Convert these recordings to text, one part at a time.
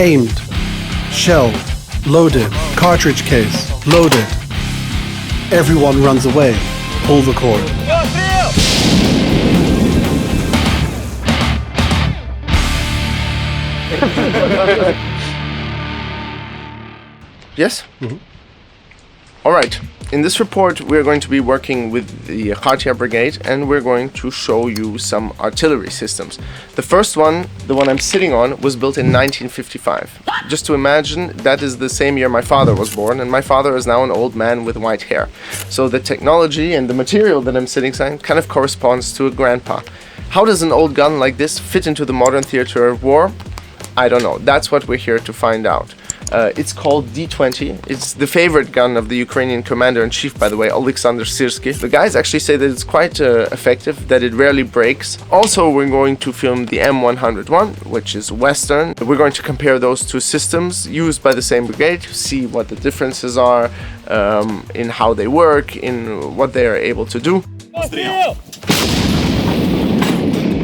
Aimed, shelled, loaded, cartridge case, loaded. Everyone runs away. Pull the cord. Yes? All right. In this report, we're going to be working with the Artillery Brigade, and we're going to show you some artillery systems. The first one, the one I'm sitting on, was built in 1955. Just to imagine, that is the same year my father was born, and my father is now an old man with white hair. So the technology and the material that I'm sitting on kind of corresponds to a grandpa. How does an old gun like this fit into the modern theater of war? I don't know. That's what we're here to find out. It's called D-20. It's the favorite gun of the Ukrainian commander-in-chief, by the way, Alexander Syrsky. The guys actually say that it's quite effective, that it rarely breaks. Also, we're going to film the M101, which is Western. We're going to compare those two systems used by the same brigade, see what the differences are in how they work, in what they are able to do.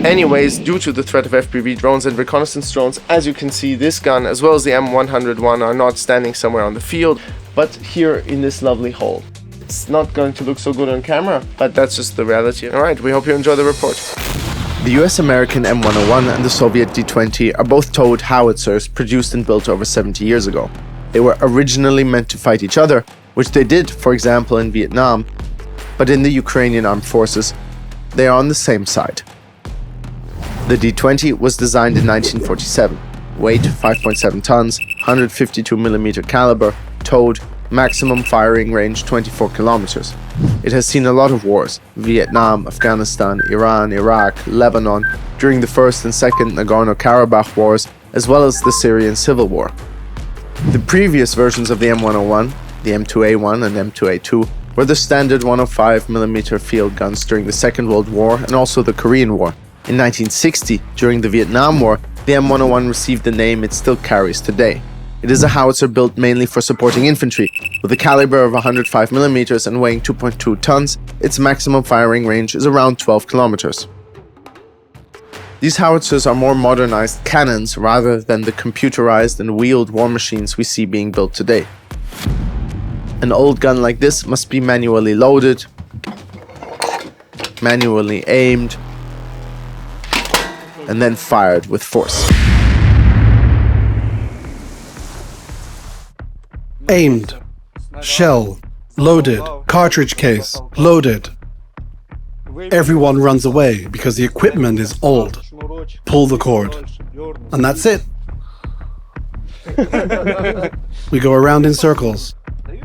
Anyways, due to the threat of FPV drones and reconnaissance drones, as you can see, this gun as well as the M101 are not standing somewhere on the field, but here in this lovely hole. It's not going to look so good on camera, but that's just the reality. Alright, we hope you enjoy the report. The US-American M101 and the Soviet D-20 are both towed howitzers produced and built over 70 years ago. They were originally meant to fight each other, which they did, for example, in Vietnam, but in the Ukrainian armed forces, they are on the same side. The D-20 was designed in 1947. Weight 5.7 tons, 152mm caliber, towed, maximum firing range 24 kilometers. It has seen a lot of wars: Vietnam, Afghanistan, Iran, Iraq, Lebanon, during the First and Second Nagorno-Karabakh wars, as well as the Syrian civil war. The previous versions of the M101, the M2A1 and M2A2, were the standard 105mm field guns during the Second World War and also the Korean War. In 1960, during the Vietnam War, the M101 received the name it still carries today. It is a howitzer built mainly for supporting infantry. With a caliber of 105mm and weighing 2.2 tons, its maximum firing range is around 12 kilometers. These howitzers are more modernized cannons rather than the computerized and wheeled war machines we see being built today. An old gun like this must be manually loaded, manually aimed, and then fired with force. Aimed, shell, loaded, cartridge case, loaded. Everyone runs away because the equipment is old. Pull the cord. And that's it. We go around in circles.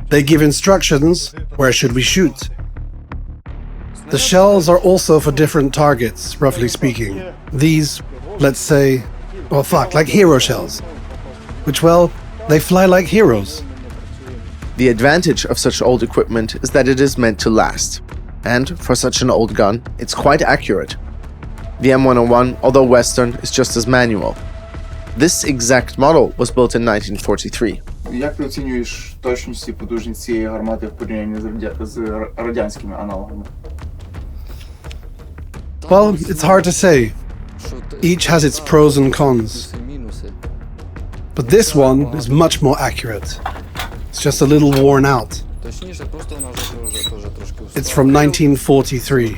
They give instructions, where should we shoot? The shells are also for different targets, roughly speaking. These, let's say, like hero shells. Which, well, they fly like heroes. The advantage of such old equipment is that it is meant to last. And, for such an old gun, it's quite accurate. The M101, although Western, is just as manual. This exact model was built in 1943. Як ти оцінюєш точність і потужність цієї гармати в порівнянні з радянськими аналогами? Well, it's hard to say. Each has its pros and cons. But this one is much more accurate. It's just a little worn out. It's from 1943.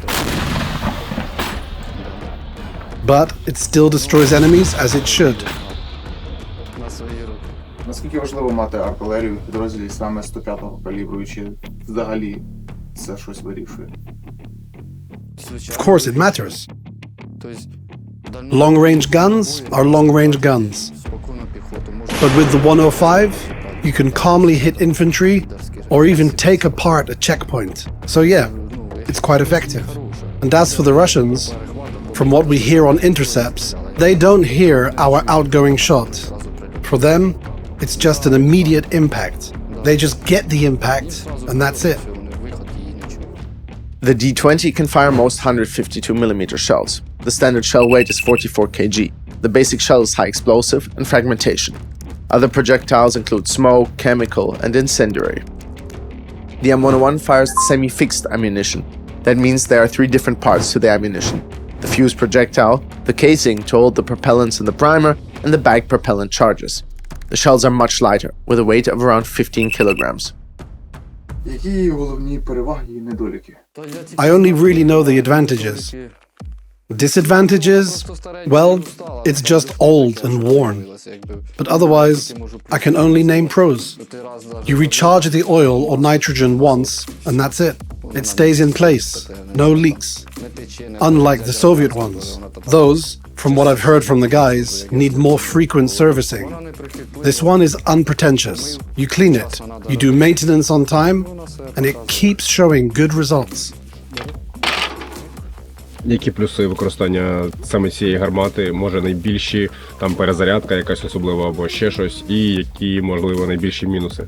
But it still destroys enemies as it should. Наскільки важливо мати артилерію в підрозділі саме 105-го калібру, і чи взагалі це щось вирішує? Of course it matters. Long-range guns are long-range guns. But with the 105, you can calmly hit infantry or even take apart a checkpoint. So yeah, it's quite effective. And as for the Russians, from what we hear on intercepts, they don't hear our outgoing shot. For them, it's just an immediate impact. They just get the impact, and that's it. The D-20 can fire most 152mm shells. The standard shell weight is 44 kg. The basic shell is high explosive and fragmentation. Other projectiles include smoke, chemical, and incendiary. The M101 fires semi-fixed ammunition. That means there are 3 different parts to the ammunition: the fuse projectile, the casing to hold the propellants in the primer, and the bag propellant charges. The shells are much lighter, with a weight of around 15 kilograms. Які головні переваги і недоліки? I only really know the advantages. Disadvantages? Well, it's just old and worn. But otherwise, I can only name pros. You recharge the oil or nitrogen once, and that's it. It stays in place, no leaks. Unlike the Soviet ones. Those, from what I've heard from the guys, need more frequent servicing. This one is unpretentious. You clean it, you do maintenance on time, and it keeps showing good results. Які плюси використання саме цієї гармати? Може найбільші, там перезарядка якась особлива або ще щось, і які, можливо, найбільші мінуси?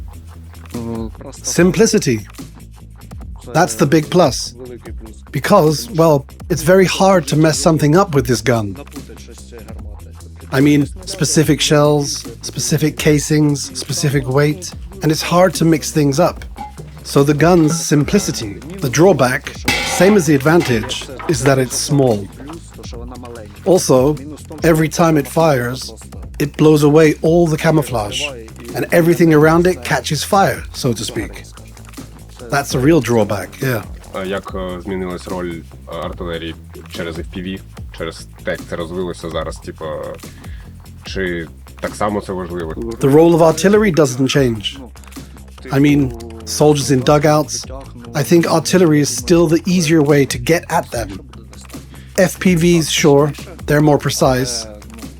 Simplicity. That's the big plus. Because, well, it's very hard to mess something up with this gun. I mean, specific shells, specific casings, specific weight, and it's hard to mix things up. So the gun's simplicity, the drawback, same as the advantage, is that it's small. Also, every time it fires, it blows away all the camouflage, and everything around it catches fire, so to speak. That's a real drawback, yeah. Як змінилась роль артилерії через FPV, через те, як це розвилося зараз, типу, чи так само це важливо? The role of artillery doesn't change. I mean, soldiers in dugouts, I think artillery is still the easier way to get at them. FPVs, sure, they're more precise,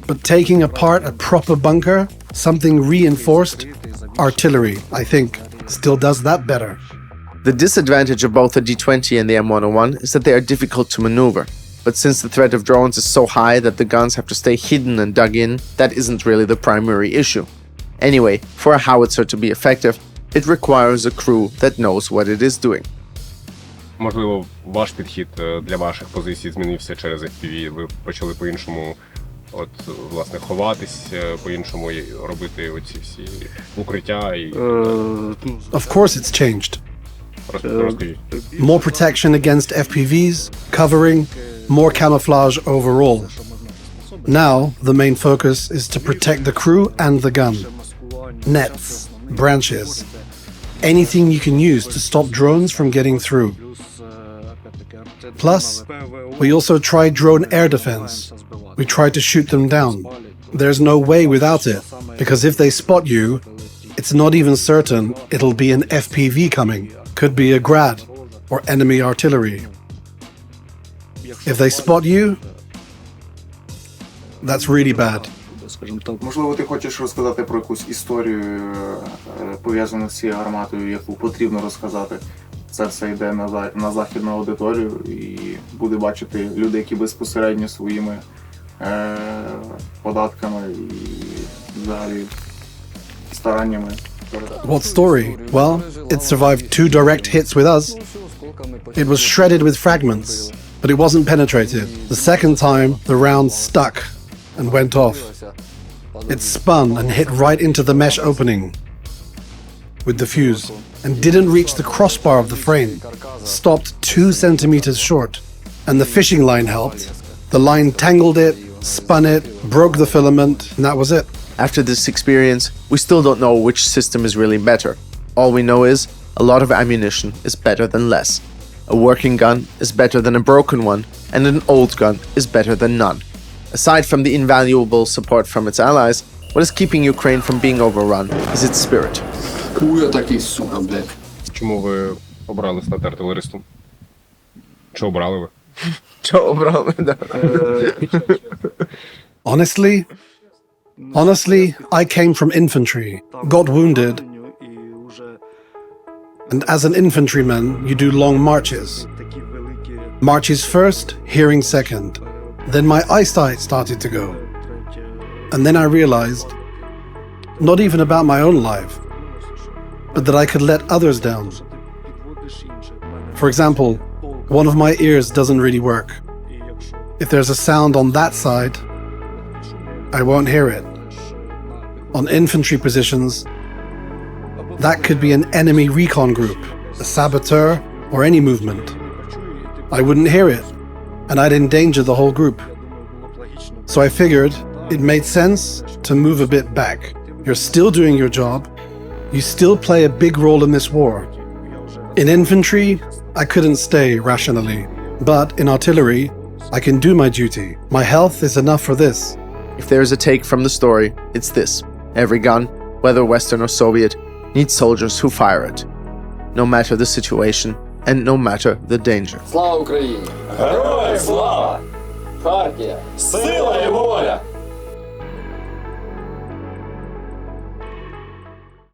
but taking apart a proper bunker, something reinforced, artillery, I think, still does that better. The disadvantage of both the D-20 and the M101 is that they are difficult to maneuver. But since the threat of drones is so high that the guns have to stay hidden and dug in, that isn't really the primary issue. Anyway, for a howitzer to be effective, it requires a crew that knows what it is doing. Можливо, ваш підхід для ваших позицій змінився через FPV, ви почали по-іншому власне, ховатись, по-іншому робити оці всі укриття і... Of course it's changed. Розкажіть. More protection against FPVs, covering, more camouflage overall. Now, the main focus is to protect the crew and the gun. Nets, branches, anything you can use to stop drones from getting through. Plus, we also tried drone air defense. We tried to shoot them down. There's no way without it, because if they spot you, it's not even certain it'll be an FPV coming. Could be a grad or enemy artillery. If they spot you, that's really bad. Можливо, ти хочеш розказати про якусь історію, пов'язану з цією гарматою, яку потрібно розказати. Це все йде на західну аудиторію і буде бачити люди, які безпосередньо своїми податками і взагалі стараннями. What story? Well, it survived 2 direct hits with us. It was shredded with fragments, but it wasn't penetrated. The second time, the round stuck and went off. It spun and hit right into the mesh opening with the fuse and didn't reach the crossbar of the frame. Stopped 2 centimeters short. And the fishing line helped. The line tangled it, spun it, broke the filament, and that was it. After this experience, we still don't know which system is really better. All we know is a lot of ammunition is better than less. A working gun is better than a broken one, and an old gun is better than none. Aside from the invaluable support from its allies, what is keeping Ukraine from being overrun is its spirit. Хуя такий, сука, блядь. Чому ви обрали стати артилеристом? Чи обрали ви? Honestly, I came from infantry, got wounded, and as an infantryman, you do long marches. Marches first, hearing second. Then my eyesight started to go. And then I realized, not even about my own life, but that I could let others down. For example, one of my ears doesn't really work. If there's a sound on that side, I won't hear it. On infantry positions, that could be an enemy recon group, a saboteur, or any movement. I wouldn't hear it, and I'd endanger the whole group. So I figured it made sense to move a bit back, You're still doing your job. You still play a big role in this war. In infantry, I couldn't stay rationally. But in artillery, I can do my duty. My health is enough for this. If there is a take from the story, it's this. Every gun, whether Western or Soviet, needs soldiers who fire it. No matter the situation and no matter the danger. Слава Україні! Героям слава! Хартія! Сила і воля!